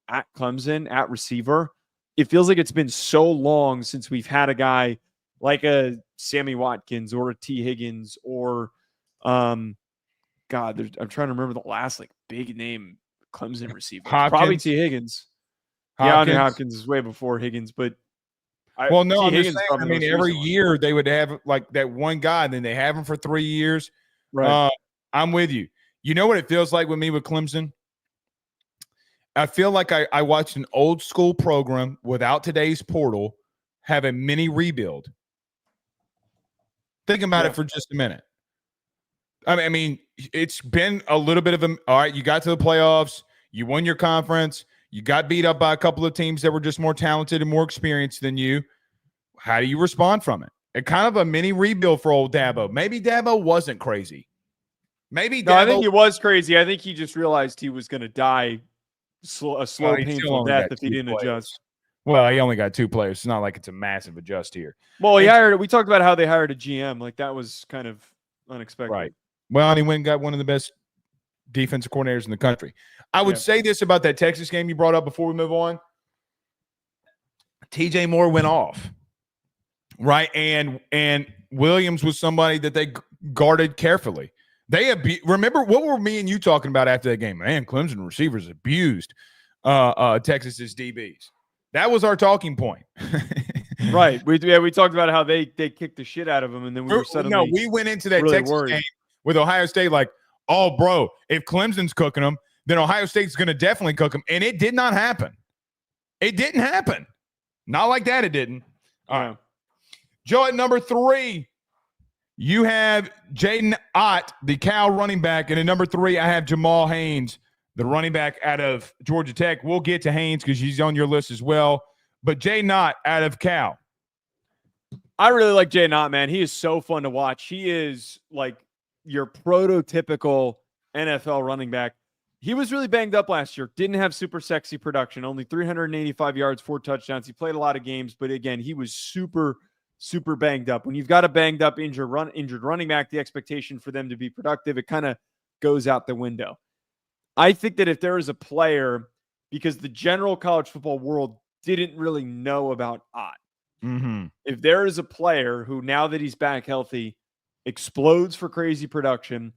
S2: at Clemson at receiver. It feels like it's been so long since we've had a guy like a Sammy Watkins or a T. Higgins or I'm trying to remember the last like big name Clemson receiver. Probably T. Higgins. Yeah, Andre Hopkins is way before Higgins, but
S1: I'm just saying, every year they would have like that one guy, and then they have him for 3 years.
S2: Right.
S1: I'm with you. You know what it feels like with me with Clemson? I feel like I watched an old school program without today's portal have a mini rebuild. Think about it for just a minute. I mean, it's been a little bit of all right, you got to the playoffs, you won your conference, you got beat up by a couple of teams that were just more talented and more experienced than you. How do you respond from it? And kind of a mini rebuild for old Dabo. Maybe Dabo wasn't crazy.
S2: I think he was crazy. I think he just realized he was going to die a slow, painful death if he didn't adjust.
S1: Well, he only got 2 players. It's not like it's a massive adjust here.
S2: Well, we talked about how they hired a GM. Like, that was kind of unexpected.
S1: Right. Well, and he went and got one of the best defensive coordinators in the country. I would say this about that Texas game you brought up before we move on. TJ Moore went off, right? And Williams was somebody that they guarded carefully. Remember, what were me and you talking about after that game? Man, Clemson receivers abused Texas's DBs. That was our talking point.
S2: Right. We talked about how they kicked the shit out of them, and then we went into that really
S1: Texas game with Ohio State like, oh, bro, if Clemson's cooking them, then Ohio State's going to definitely cook them. And it did not happen. It didn't happen. Not like that, it didn't. All
S2: Yeah.
S1: right. Joe, at number 3, you have Jaydn Ott, the Cal running back. And at number 3, I have Jamal Haynes, the running back out of Georgia Tech. We'll get to Haynes because he's on your list as well. But Jaydn Ott out of Cal.
S2: I really like Jaydn Ott, man. He is so fun to watch. He is like your prototypical NFL running back. He was really banged up last year. Didn't have super sexy production. Only 385 yards, 4 touchdowns. He played a lot of games, but again, he was super banged up. When you've got a banged up, injured running back, the expectation for them to be productive, it kind of goes out the window. I think that if there is a player, because the general college football world didn't really know about Ott, if there is a player who, now that he's back healthy, explodes for crazy production,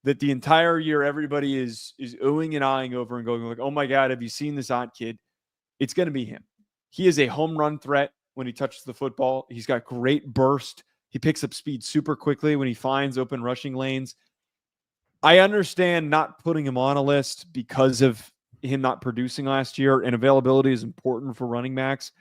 S2: that the entire year everybody is oohing and eyeing over and going like, oh my God, have you seen this Ott kid? It's going to be him. He is a home run threat when he touches the football. He's got great burst. He picks up speed super quickly when he finds open rushing lanes. I understand not putting him on a list because of him not producing last year, and availability is important for running backs.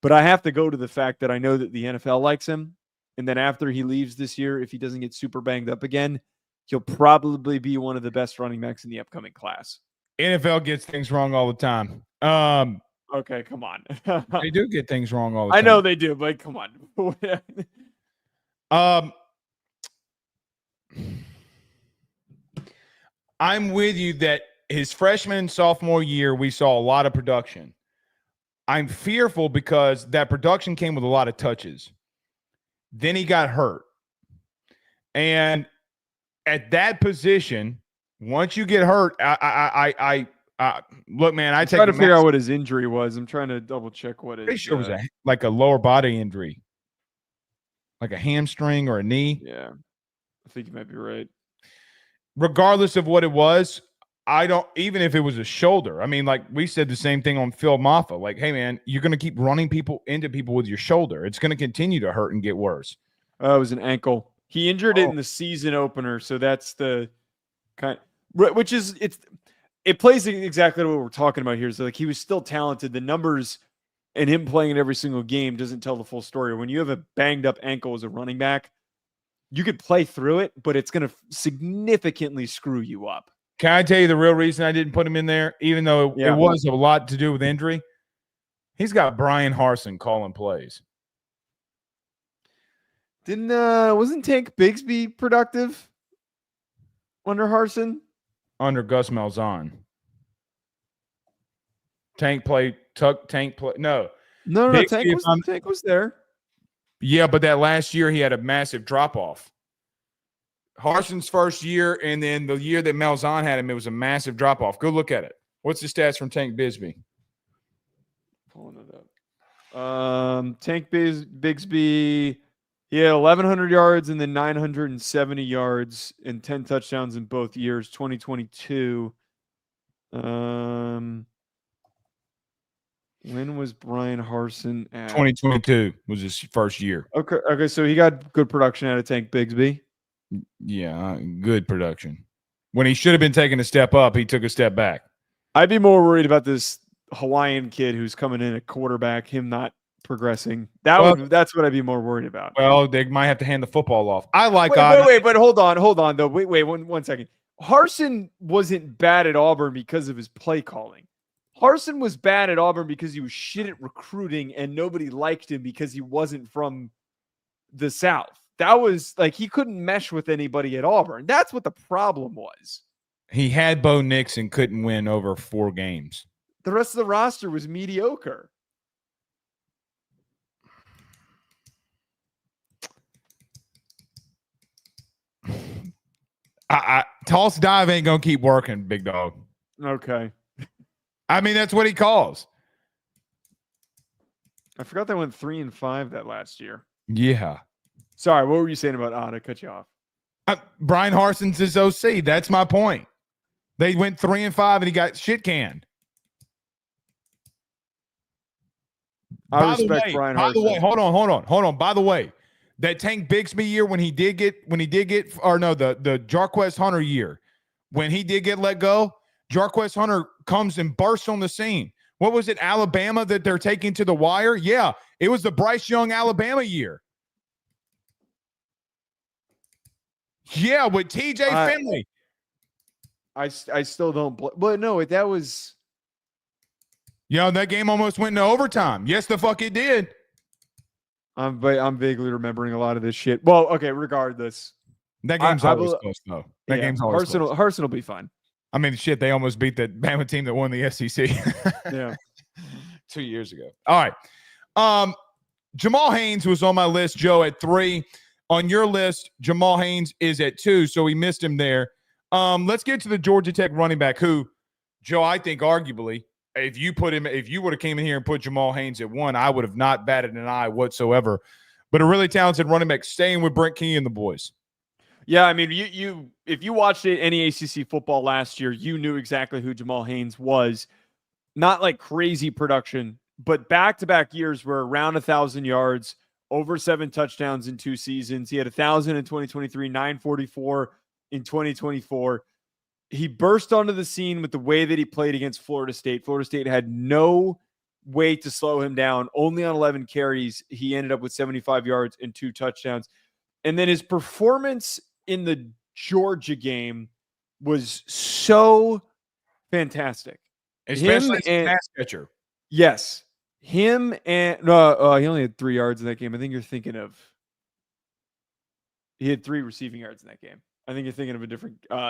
S2: But I have to go to the fact that I know that the NFL likes him. And then after he leaves this year, if he doesn't get super banged up again, he'll probably be one of the best running backs in the upcoming class.
S1: NFL gets things wrong all the time.
S2: Okay, come on.
S1: They do get things wrong all the time.
S2: I know they do, but come on.
S1: I'm with you that his freshman and sophomore year, we saw a lot of production. I'm fearful because that production came with a lot of touches. Then he got hurt. And at that position, once you get hurt, I look, man, I
S2: try to figure out what his injury was. I'm trying to double check what it is.
S1: Sure it was like a lower body injury, like a hamstring or a knee.
S2: Yeah, I think you might be right.
S1: Regardless of what it was, even if it was a shoulder. I mean, like we said the same thing on Phil Maffa. Like, hey, man, you're going to keep running people into people with your shoulder. It's going to continue to hurt and get worse.
S2: It was an ankle. He injured it in the season opener, so that's the kind. Which is it plays exactly what we're talking about here. So like he was still talented. The numbers and him playing in every single game doesn't tell the full story. When you have a banged up ankle as a running back, you could play through it, but it's going to significantly screw you up.
S1: Can I tell you the real reason I didn't put him in there, even though it was a lot to do with injury? He's got Brian Harsin calling plays.
S2: Wasn't Tank Bigsby productive under Harsin?
S1: Under Gus Malzahn. Tank play. No.
S2: Tank was there.
S1: Yeah, but that last year he had a massive drop-off. Harsin's first year, and then the year that Malzahn had him, it was a massive drop-off. Go look at it. What's the stats from Tank Bigsby?
S2: Pulling it up. Tank Bigsby, he had 1,100 yards and then 970 yards and 10 touchdowns in both years, 2022. When was Brian Harsin at?
S1: 2022 was his first year.
S2: Okay, so he got good production out of Tank Bigsby.
S1: Yeah, good production. When he should have been taking a step up, he took a step back.
S2: I'd be more worried about this Hawaiian kid who's coming in at quarterback, him not progressing. That's what I'd be more worried about.
S1: Well, they might have to hand the football off. I like
S2: wait, but hold on though. Wait, one second. Harsin wasn't bad at Auburn because of his play calling. Harsin was bad at Auburn because he was shit at recruiting and nobody liked him because he wasn't from the South. That was like he couldn't mesh with anybody at Auburn. That's what the problem was.
S1: He had Bo Nix and couldn't win over 4 games.
S2: The rest of the roster was mediocre.
S1: Toss dive ain't gonna keep working, big dog.
S2: Okay.
S1: I mean, that's what he calls.
S2: I forgot they went 3-5 that last year.
S1: Yeah.
S2: Sorry, what were you saying about Ott? I cut you off.
S1: Brian Harsin's his OC. That's my point. They went 3-5 and he got shit canned.
S2: I respect Brian Harsin.
S1: By the way, hold on. By the way, that Tank Bigsby year when he did get the Jarquez Hunter year, when he did get let go, Jarquez Hunter comes and bursts on the scene. What was it, Alabama, that they're taking to the wire? Yeah, it was the Bryce Young Alabama year. Yeah, with TJ Finley.
S2: I still don't. But no, that was.
S1: That game almost went into overtime. Yes, the fuck it did.
S2: I'm vaguely remembering a lot of this shit. Well, okay, regardless.
S1: That game's always close, though. That game's always close.
S2: Harsin will be fine.
S1: I mean, shit, they almost beat the Bama team that won the SEC.
S2: Yeah.
S1: 2 years ago. All right. Jamal Haynes was on my list, Joe, at 3. On your list, Jamal Haynes is at 2, so we missed him there. Let's get to the Georgia Tech running back who, Joe, I think arguably, if you would have came in here and put Jamal Haynes at 1, I would have not batted an eye whatsoever. But a really talented running back, staying with Brent Key and the boys.
S2: Yeah, I mean, if you watched any ACC football last year, you knew exactly who Jamal Haynes was. Not like crazy production, but back-to-back years were around 1,000 yards, over 7 touchdowns in 2 seasons. He had 1,000 in 2023, 944 in 2024. He burst onto the scene with the way that he played against Florida State. Florida State had no way to slow him down. Only on 11 carries, he ended up with 75 yards and 2 touchdowns. And then his performance in the Georgia game was so fantastic.
S1: Especially as a pass catcher.
S2: Yes. Him and he only had 3 yards in that game. I think you're thinking of he had 3 receiving yards in that game. I think you're thinking of a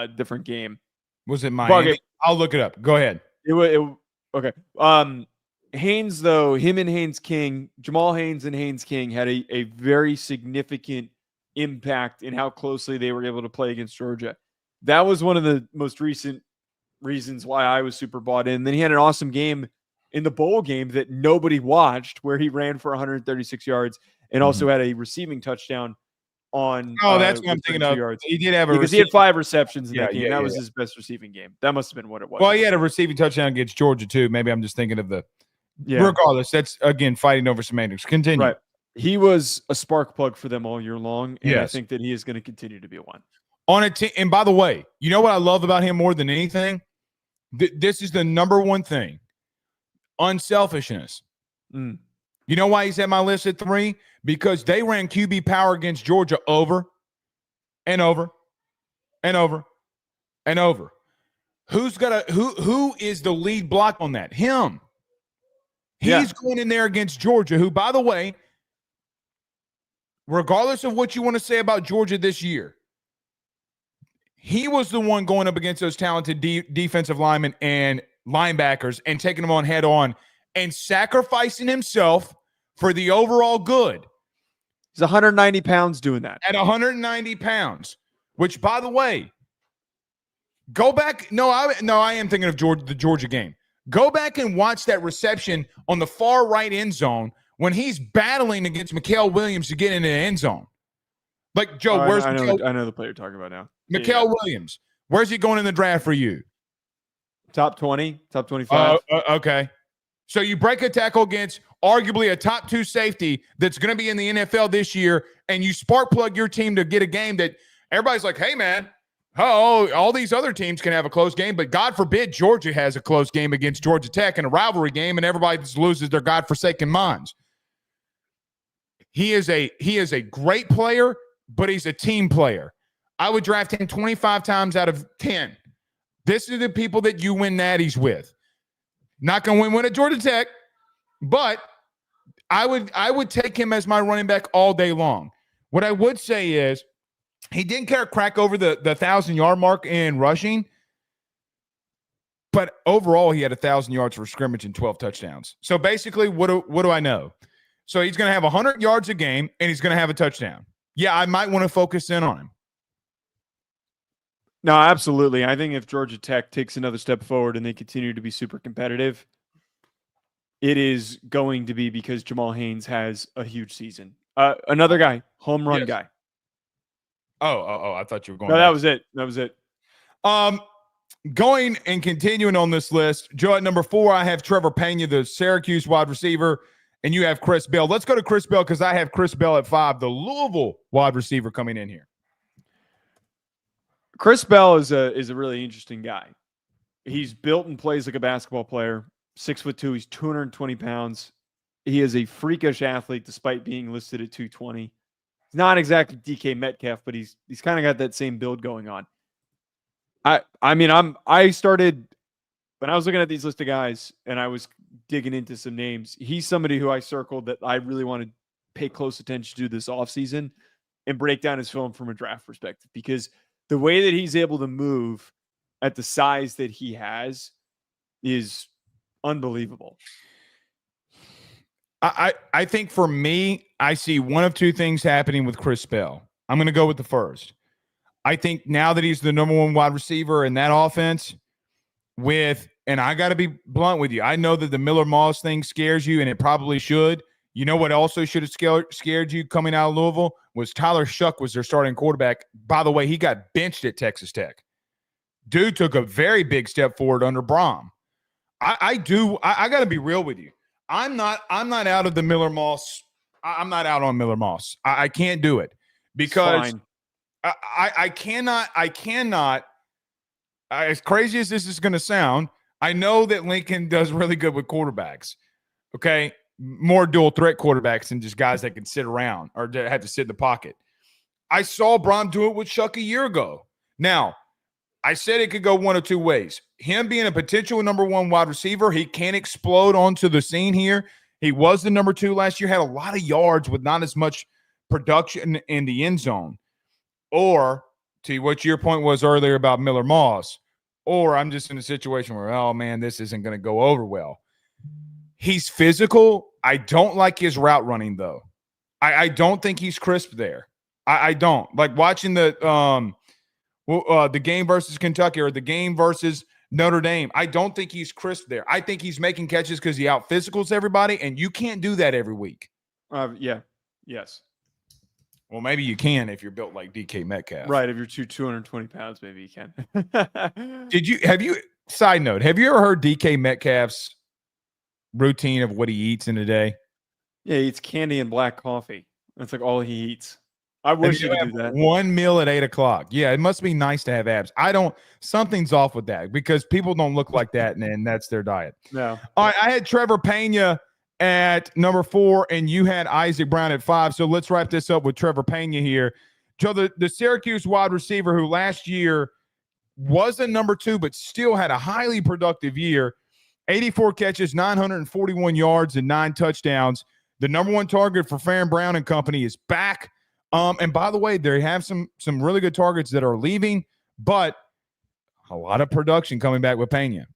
S2: different game.
S1: Was it Miami? I'll look it up. Go ahead.
S2: Okay. Haynes, though, him and Haynes King, Jamal Haynes and Haynes King had a very significant impact in how closely they were able to play against Georgia. That was one of the most recent reasons why I was super bought in. Then he had an awesome game in the bowl game that nobody watched, where he ran for 136 yards and also had a receiving touchdown on.
S1: Oh, that's what I'm thinking of.
S2: Yards.
S1: He did have
S2: because he had 5 receptions in that game. That was his best receiving game. That must have been what it was.
S1: Well, he had a receiving touchdown against Georgia too. Maybe I'm just thinking of the. Yeah. Regardless, that's again fighting over semantics. Continue.
S2: Right. He was a spark plug for them all year long, and I think that he is going to continue to be one.
S1: On a team, and by the way, you know what I love about him more than anything? This is the number one thing. Unselfishness. You know why he's at my list at 3? Because they ran QB power against Georgia over and over and over and over. Who is the lead block on that? Him. He's going in there against Georgia, who, by the way, regardless of what you want to say about Georgia this year, he was the one going up against those talented defensive linemen and linebackers and taking them on head on and sacrificing himself for the overall good.
S2: He's 190 pounds doing that.
S1: At 190 pounds, which, by the way, go back. I am thinking of the Georgia game. Go back and watch that reception on the far right end zone when he's battling against Mikael Williams to get into the end zone. Like, Joe,
S2: I know the player you're talking about now.
S1: Mikael Williams. Where's he going in the draft for you?
S2: Top 20, top 25.
S1: Okay. So you break a tackle against arguably a top 2 safety that's going to be in the NFL this year, and you spark plug your team to get a game that everybody's like, hey, man, all these other teams can have a close game, but God forbid Georgia has a close game against Georgia Tech in a rivalry game, and everybody just loses their godforsaken minds. He is a great player, but he's a team player. I would draft him 25 times out of 10. This is the people that you win natties with. Not going to win at Georgia Tech, but I would take him as my running back all day long. What I would say is he didn't crack over the 1,000-yard mark in rushing, but overall he had 1,000 yards for scrimmage and 12 touchdowns. So basically, what do I know? So he's going to have 100 yards a game, and he's going to have a touchdown. Yeah, I might want to focus in on him.
S2: No, absolutely. I think if Georgia Tech takes another step forward and they continue to be super competitive, it is going to be because Jamal Haynes has a huge season. Another guy, home run guy.
S1: Oh, I thought you were going.
S2: No, that was it. That was it.
S1: Going and continuing on this list, Joe, at number 4, I have Trevor Pena, the Syracuse wide receiver, and you have Chris Bell. Let's go to Chris Bell because I have Chris Bell at 5, the Louisville wide receiver coming in here.
S2: Chris Bell is a really interesting guy. He's built and plays like a basketball player. 6'2". He's 220 pounds. He is a freakish athlete despite being listed at 220. He's not exactly DK Metcalf, but he's kind of got that same build going on. I started when I was looking at these list of guys and I was digging into some names. He's somebody who I circled that I really want to pay close attention to this offseason and break down his film from a draft perspective, because the way that he's able to move at the size that he has is unbelievable.
S1: I think for me, I see one of two things happening with Chris Bell. I'm going to go with the first. I think now that he's the number one wide receiver in that offense and I got to be blunt with you. I know that the Miller Moss thing scares you, and it probably should. You know what also should have scared you coming out of Louisville was Tyler Shuck was their starting quarterback. By the way, he got benched at Texas Tech. Dude took a very big step forward under Brom. I got to be real with you. I'm not out of the Miller Moss. I'm not out on Miller Moss. I can't do it because I cannot. As crazy as this is going to sound, I know that Lincoln does really good with quarterbacks. Okay, more dual threat quarterbacks than just guys that can sit around or that have to sit in the pocket. I saw Brom do it with Shuck a year ago. Now, I said it could go one of two ways. Him being a potential number one wide receiver, he can explode onto the scene here. He was the number 2 last year, had a lot of yards with not as much production in the end zone. Or, to what your point was earlier about Miller Moss, or I'm just in a situation where, oh, man, this isn't going to go over well. He's physical. I don't like his route running, though. I don't think he's crisp there. I don't. Like watching the game versus Kentucky or the game versus Notre Dame, I don't think he's crisp there. I think he's making catches because he out-physicals everybody, and you can't do that every week.
S2: Yes.
S1: Well, maybe you can if you're built like DK Metcalf.
S2: Right, if you're 220 pounds, maybe you can.
S1: Side note, have you ever heard DK Metcalf's routine of what he eats in a day?
S2: Yeah, he eats candy and black coffee. That's like all he eats. I wish you could do that.
S1: One meal at 8 o'clock. Yeah, it must be nice to have abs. Something's off with that because people don't look like that, and that's their diet.
S2: No.
S1: All right, I had Trevor Pena at number 4, and you had Isaac Brown at 5. So let's wrap this up with Trevor Pena here. Joe, the Syracuse wide receiver who last year was a number 2, but still had a highly productive year. 84 catches, 941 yards, and 9 touchdowns. The number 1 target for Farron Brown and company is back. And by the way, they have some really good targets that are leaving, but a lot of production coming back with Pena.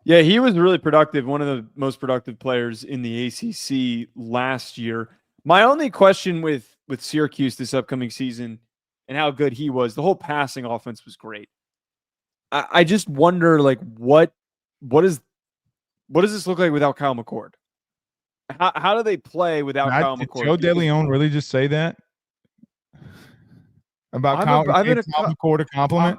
S2: Yeah, he was really productive, one of the most productive players in the ACC last year. My only question with Syracuse this upcoming season and how good he was, the whole passing offense was great. I just wonder, like, what does this look like without Kyle McCord? How do they play without Kyle McCord?
S1: Joe DeLeone really just say that about Kyle McCord a compliment?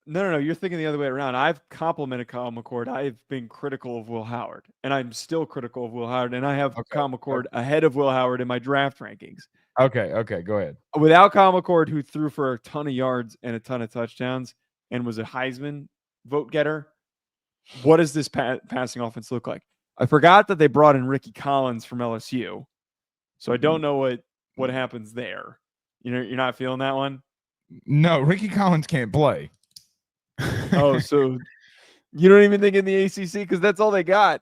S2: No. You're thinking the other way around. I've complimented Kyle McCord. I've been critical of Will Howard, and I'm still critical of Will Howard, and I have Kyle McCord ahead of Will Howard in my draft rankings.
S1: Okay, go ahead.
S2: Without Kyle McCord, who threw for a ton of yards and a ton of touchdowns and was a Heisman vote getter, what does this passing offense look like? I forgot that they brought in Ricky Collins from LSU, so I don't know what happens there. You're not feeling that one?
S1: No, Ricky Collins can't play.
S2: Oh, so you don't even think in the ACC because that's all they got.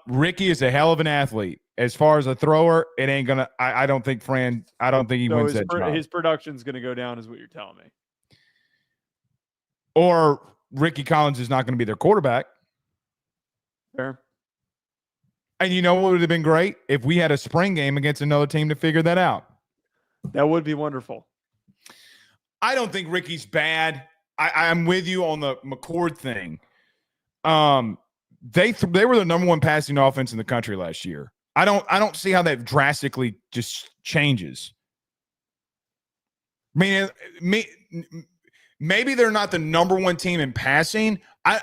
S1: Ricky is a hell of an athlete. As far as a thrower, it ain't gonna. I don't think he wins that job.
S2: His production's gonna go down, is what you're telling me.
S1: Or Ricky Collins is not going to be their quarterback.
S2: Fair.
S1: And you know what would have been great? If we had a spring game against another team to figure that out.
S2: That would be wonderful.
S1: I don't think Ricky's bad. I'm with you on the McCord thing. They were the number 1 passing offense in the country last year. I don't see how that drastically just changes. I mean, maybe they're not the number 1 team in passing.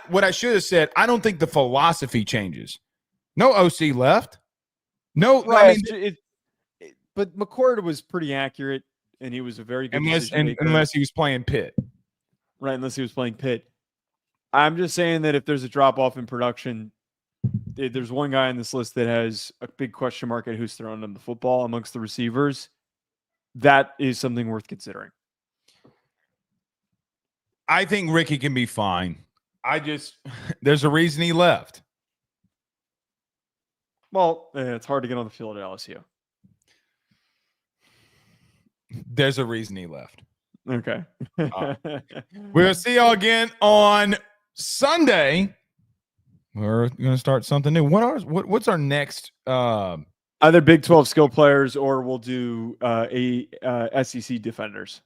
S1: What I should have said, I don't think the philosophy changes. No OC left. No,
S2: right. But McCord was pretty accurate, and he was a very good
S1: unless he was playing Pitt.
S2: Right, unless he was playing Pitt. I'm just saying that if there's a drop off in production, there's one guy on this list that has a big question mark at who's throwing them the football amongst the receivers. That is something worth considering.
S1: I think Ricky can be fine. There's a reason he left.
S2: Well, it's hard to get on the field at LSU.
S1: There's a reason he left.
S2: Okay.
S1: We'll see y'all again on Sunday. We're going to start something new. What's our next?
S2: Either Big 12 skill players or we'll do SEC defenders.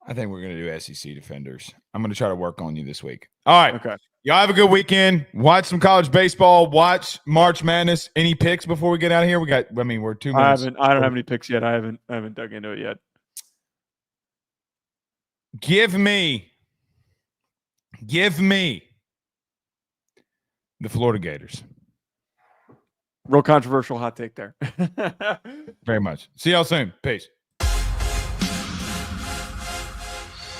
S1: I think we're going to do SEC defenders. I'm going to try to work on you this week. All right.
S2: Okay.
S1: Y'all have a good weekend. Watch some college baseball. Watch March Madness. Any picks before we get out of here? We're 2 minutes.
S2: I don't have any picks yet. I haven't dug into it yet.
S1: Give me the Florida Gators.
S2: Real controversial hot take there.
S1: Very much. See y'all soon. Peace.